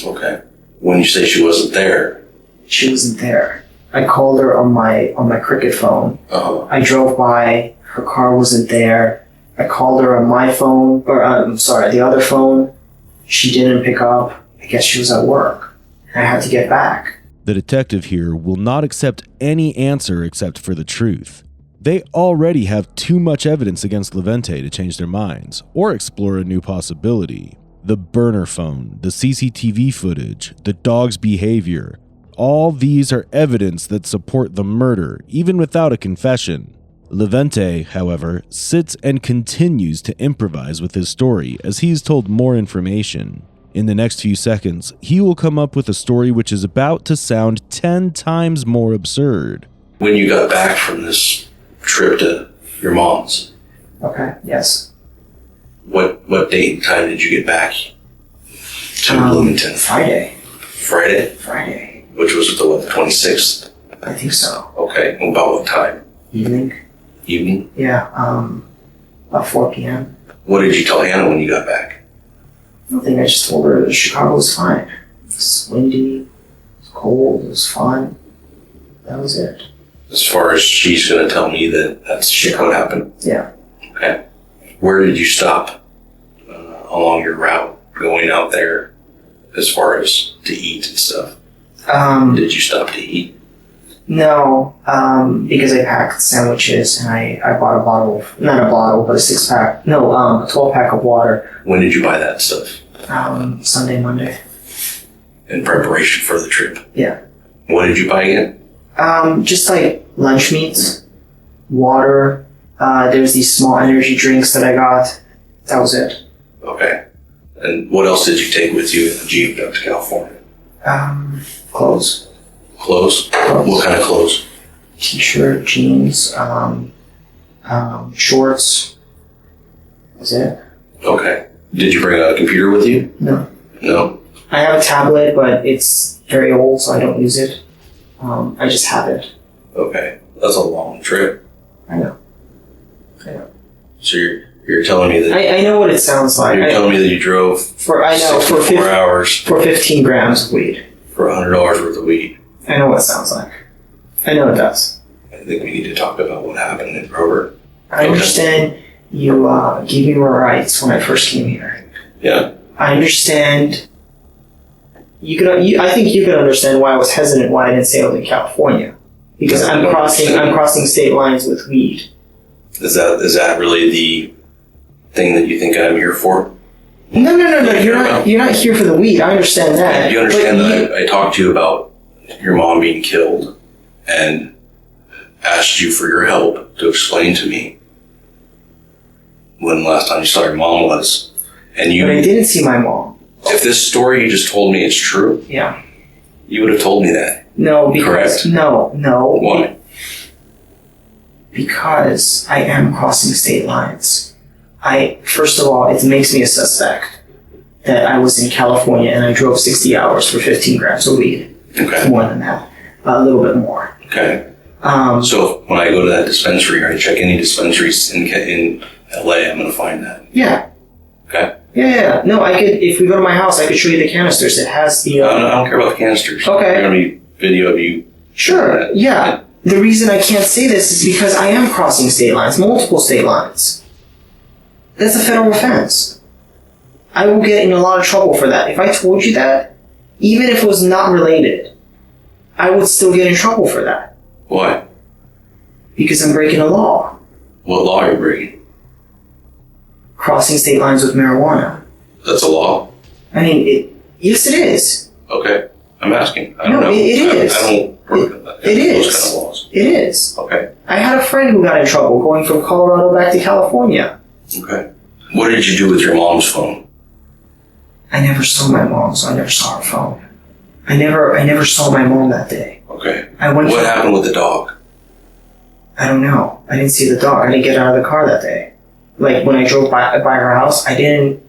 Okay. When you say she wasn't there? She wasn't there. I called her on my Cricket phone. I drove by. Her car wasn't there. I called her on my phone, or I'm sorry, the other phone. She didn't pick up. I guess she was at work. And I had to get back. The detective here will not accept any answer except for the truth. They already have too much evidence against Levente to change their minds or explore a new possibility. The burner phone, the CCTV footage, the dog's behavior, all these are evidence that support the murder, even without a confession. Levente, however, sits and continues to improvise with his story as he's told more information. In the next few seconds, he will come up with a story which is about to sound 10 times more absurd. When you got back from this trip to your mom's, Okay, yes. what date and time did you get back to Bloomington? Friday. Friday? Friday. Which was the 26th? I think so. Okay, about what time? Evening. Evening? Yeah, about 4 p.m. What did you tell Hannah when you got back? Nothing, I just told her that Chicago was fine. It's windy, it was cold, it was fun. That was it. As far as she's going to tell me that that's what happened? Yeah. Okay. Where did you stop along your route going out there as far as to eat and stuff? Did you stop to eat? No, because I packed sandwiches and I bought a bottle of, not a bottle, but a 12-pack of water. When did you buy that stuff? Sunday, Monday. In preparation for the trip? Yeah. What did you buy again? Just like lunch meats, water, there's these small energy drinks that I got. That was it. Okay. And what else did you take with you in the Jeep up to California? Clothes. Clothes? What kind of clothes? T-shirt, jeans, shorts. That's it. Okay. Did you bring a computer with you? No. No? I have a tablet, but it's very old, so I don't use it. I just have it. Okay. That's a long trip. I know. So you're telling me that... I know what it sounds like. You're telling me that you drove for 4 hours... For 15 grams of weed. For $100 worth of weed. I know what it sounds like. I know it does. I think we need to talk about what happened in Grover. I understand you gave me more rights when I first came here. Yeah. I understand... I think you can understand why I was hesitant, why I didn't say I was in California. Because I'm crossing state lines with weed. Is that really the thing that you think I'm here for? No. You're not here for the weed. I understand that. You understand that I talked to you about your mom being killed and asked you for your help to explain to me when the last time you saw your mom was. But I didn't see my mom. If this story you just told me is true, yeah, you would have told me that. No, because correct? No. Why? Because I am crossing state lines. First of all, it makes me a suspect that I was in California and I drove 60 hours for 15 grams of weed. Okay. More than that. A little bit more. Okay. So when I go to that dispensary or I check any dispensaries in LA, I'm going to find that. Yeah. Okay. Yeah. No, I could, if we go to my house, I could show you the canisters. It has the... I don't care about the canisters. Okay. There's going to be video of you. Sure. Yeah. The reason I can't say this is because I am crossing state lines, multiple state lines. That's a federal offense. I will get in a lot of trouble for that. If I told you that, even if it was not related, I would still get in trouble for that. Why? Because I'm breaking a law. What law are you breaking? Crossing state lines with marijuana. That's a law? I mean, yes it is. Okay. I'm asking. I don't know. It is. I don't work with that. It is. Those kind of laws. It is. Okay. I had a friend who got in trouble going from Colorado back to California. Okay. What did you do with your mom's phone? I never saw my mom, so I never saw her phone. I never saw my mom that day. Okay. What happened with the dog? I don't know. I didn't see the dog. I didn't get out of the car that day. Like, when I drove by her house, I didn't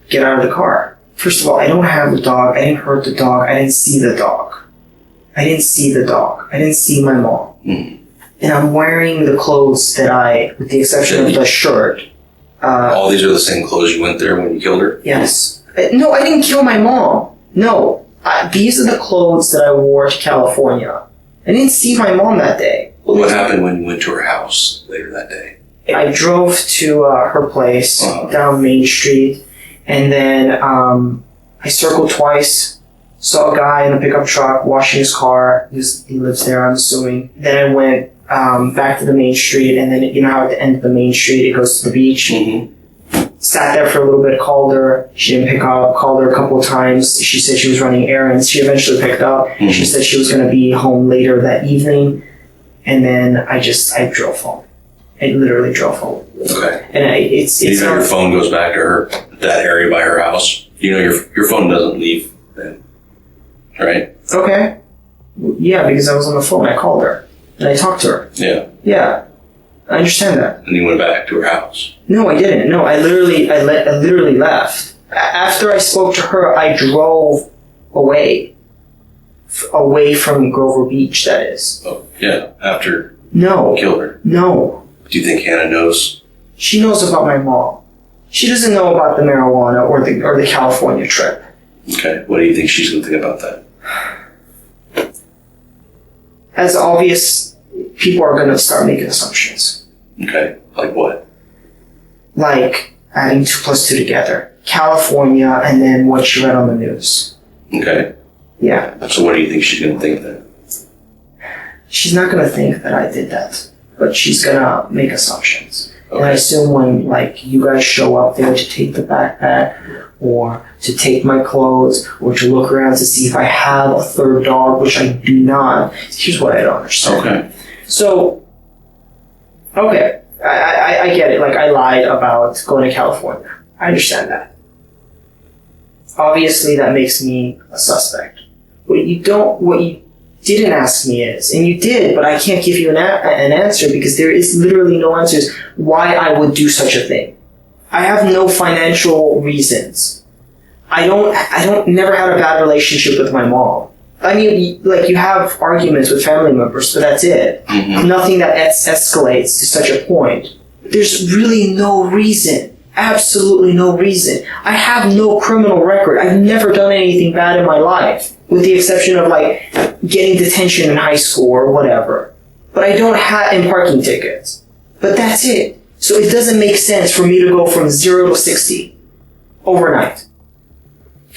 get out of the car. First of all, I don't have the dog. I didn't hurt the dog. I didn't see the dog. I didn't see my mom. Mm-hmm. And I'm wearing the clothes that with the exception of the shirt. All these are the same clothes you went there when you killed her? Yes. No, I didn't kill my mom. No. These are the clothes that I wore to California. I didn't see my mom that day. What happened when you went to her house later that day? I drove to her place down Main Street, and then I circled twice, saw a guy in a pickup truck washing his car. He lives there, I'm assuming. Then I went back to the Main Street, and then you know how at the end of the Main Street it goes to the beach? Mm-hmm. Sat there for a little bit, called her. She didn't pick up, called her a couple of times. She said she was running errands. She eventually picked up. Mm-hmm. She said she was going to be home later that evening. And then I drove home. I literally drove home. Okay. And it's you know your phone goes back to her, that area by her house. You know your phone doesn't leave then, right? Okay. Yeah, because I was on the phone. I called her. And I talked to her. Yeah. Yeah. I understand that. And you went back to her house. No, I didn't. No, I literally left. After I spoke to her, I drove away from Grover Beach, that is. Oh, yeah, after you killed her. No. Do you think Hannah knows? She knows about my mom. She doesn't know about the marijuana or the California trip. Okay, what do you think she's going to think about that? As obvious, people are going to start making assumptions. Okay, like what? Like adding 2 + 2 together. California, and then what she read on the news. Okay. Yeah. So what do you think she's going to think then? She's not going to think that I did that, but she's going to make assumptions. Okay. And I assume when, like, you guys show up there to take the backpack, or to take my clothes, or to look around to see if I have a third dog, which I do not. Here's what I don't understand. Okay. So, okay, I get it. Like, I lied about going to California. I understand that. Obviously, that makes me a suspect. What you didn't ask me is, and you did, but I can't give you an answer because there is literally no answers why I would do such a thing. I have no financial reasons. I never had a bad relationship with my mom. I mean, like, you have arguments with family members, but that's it. Mm-hmm. Nothing that escalates to such a point. There's really no reason. Absolutely no reason. I have no criminal record. I've never done anything bad in my life, with the exception of, like, getting detention in high school or whatever. But I don't have in parking tickets. But that's it. So it doesn't make sense for me to go from 0 to 60 overnight.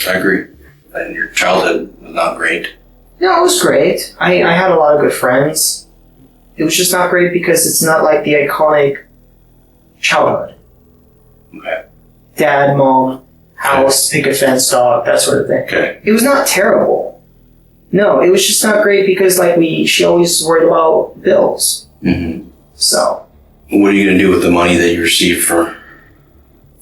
I agree. And your childhood was not great. No, it was great. I had a lot of good friends. It was just not great because it's not like the iconic childhood. Okay. Dad, mom, house, picket fence, dog, that sort of thing. Okay. It was not terrible. No, it was just not great because, like, she always worried about bills. Mm-hmm. So. What are you going to do with the money that you received from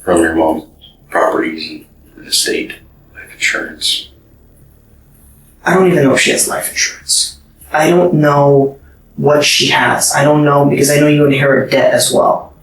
your mom's properties and estate, life insurance? I don't even know if she has life insurance. I don't know what she has. I don't know because I know you inherit debt as well.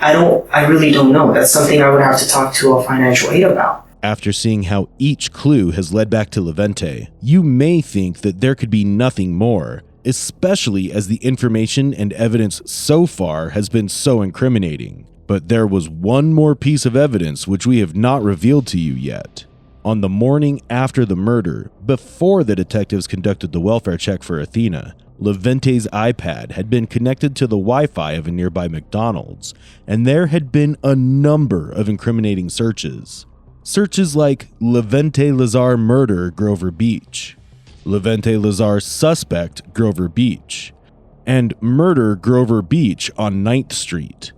I really don't know. That's something I would have to talk to a financial aid about. After seeing how each clue has led back to Levente, you may think that there could be nothing more, especially as the information and evidence so far has been so incriminating. But there was one more piece of evidence which we have not revealed to you yet. On the morning after the murder, before the detectives conducted the welfare check for Athena, Levente's iPad had been connected to the Wi-Fi of a nearby McDonald's, and there had been a number of incriminating searches. Searches like Levente Lazar murder, Grover Beach, Levente Lazar suspect, Grover Beach, and murder Grover Beach on 9th Street.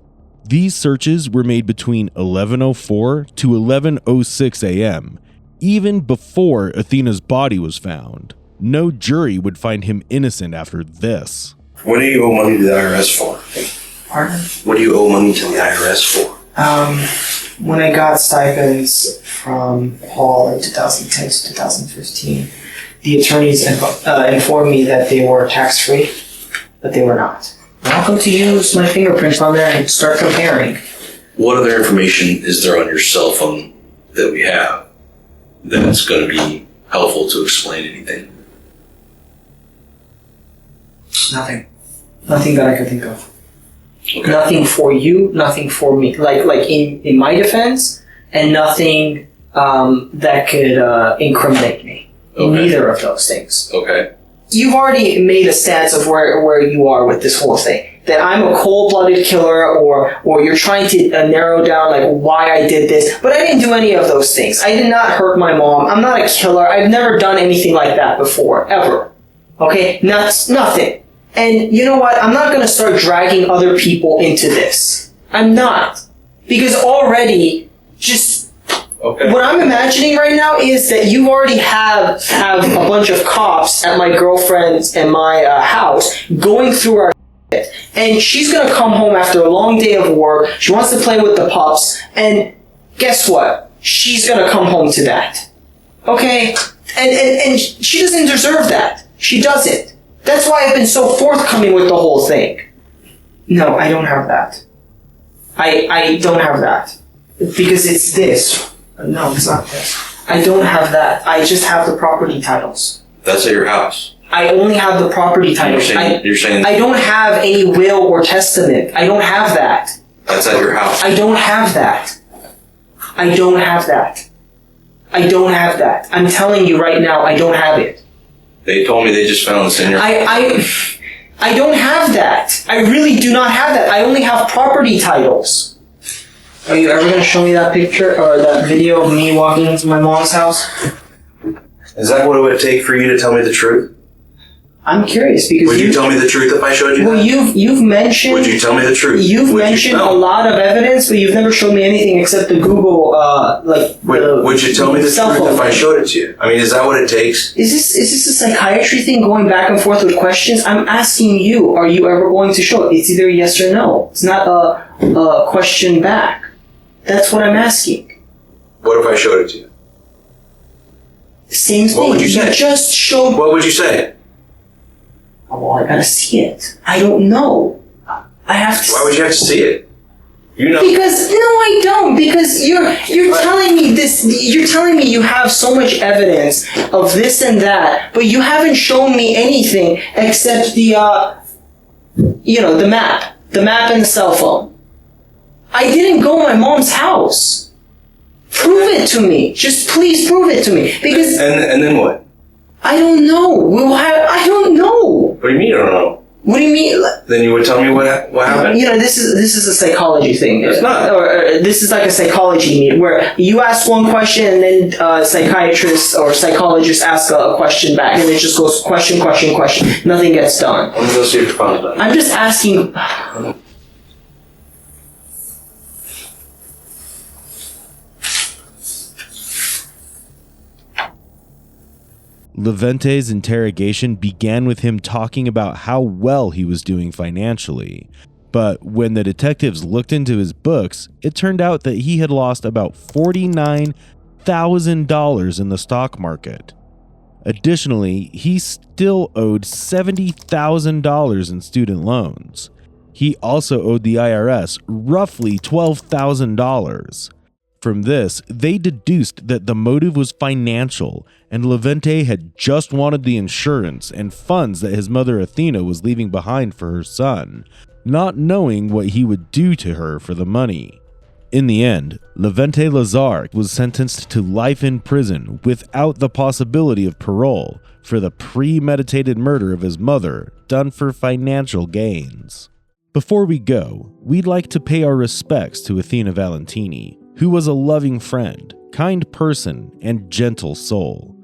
These searches were made between 11:04 to 11:06 a.m., even before Athena's body was found. No jury would find him innocent after this. What do you owe money to the IRS for? Pardon? What do you owe money to the IRS for? When I got stipends from Paul in 2010 to 2015, the attorneys informed me that they were tax-free, but they were not. Welcome to use my fingerprints on there and start comparing. What other information is there on your cell phone that we have that's going to be helpful to explain anything? Nothing. Nothing that I can think of. Okay. Nothing for you, nothing for me. Like in my defense, and nothing that could incriminate me. Okay. Neither of those things. Okay. you've already made a stance of where you are with this whole thing. That I'm a cold-blooded killer, or you're trying to narrow down like why I did this. But I didn't do any of those things. I did not hurt my mom. I'm not a killer. I've never done anything like that before, ever. Okay? Nothing. And you know what? I'm not going to start dragging other people into this. I'm not. Because already, just what I'm imagining right now is that you already have a bunch of cops at my girlfriend's and my house going through our shit. And she's going to come home after a long day of work. She wants to play with the pups. And guess what? She's going to come home to that. Okay? And she doesn't deserve that. She doesn't. That's why I've been so forthcoming with the whole thing. No, I don't have that. I don't have that. Because it's this. No, it's not this. I don't have that. I just have the property titles. That's at your house. I only have the property titles. You're saying I don't have any will or testament. I don't have that. That's at your house. I don't have that. I don't have that. I don't have that. I'm telling you right now, I don't have it. They told me they just found this in your... I don't have that. I really do not have that. I only have property titles. Are you ever going to show me that picture or that video of me walking into my mom's house? Is that what it would take for you to tell me the truth? I'm curious because would you tell me the truth if I showed you? Well, that? you've mentioned. Would you tell me the truth? You've mentioned a lot of evidence, but you've never shown me anything except the Google Would you tell me the truth if I showed it to you? I mean, is that what it takes? Is this a psychiatry thing going back and forth with questions? I'm asking you, are you ever going to show it? It's either yes or no. It's not a question back. That's what I'm asking. What if I showed it to you? Same thing. What would you say? You just showed... What would you say? Oh, well, I gotta see it. I don't know. I have to... Why would you have to see it? You know... Because... No, I don't. Because you're telling me this... You're telling me you have so much evidence of this and that, but you haven't shown me anything except the, the map. The map and the cell phone. I didn't go to my mom's house. Prove it to me. Just please prove it to me. Because... And then what? I don't know. I don't know. What do you mean you don't know? What do you mean? Then you would tell me what happened? This is a psychology thing. It's not. Or this is like a psychology meet where you ask one question and then a psychiatrist or psychologist asks a question back and it just goes question. Nothing gets done. I'm gonna go see if your phone's done. I'm just asking... Levente's interrogation began with him talking about how well he was doing financially. But when the detectives looked into his books, it turned out that he had lost about $49,000 in the stock market. Additionally, he still owed $70,000 in student loans. He also owed the IRS roughly $12,000. From this, they deduced that the motive was financial, and Levente had just wanted the insurance and funds that his mother Athena was leaving behind for her son, not knowing what he would do to her for the money. In the end, Levente Lazar was sentenced to life in prison without the possibility of parole for the premeditated murder of his mother done for financial gains. Before we go, we'd like to pay our respects to Athena Valentiny, who was a loving friend, kind person, and gentle soul.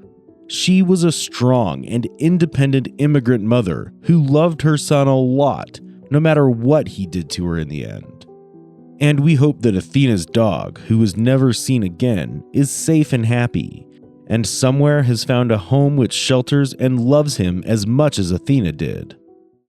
She was a strong and independent immigrant mother who loved her son a lot, no matter what he did to her in the end. And we hope that Athena's dog, who was never seen again, is safe and happy, and somewhere has found a home which shelters and loves him as much as Athena did.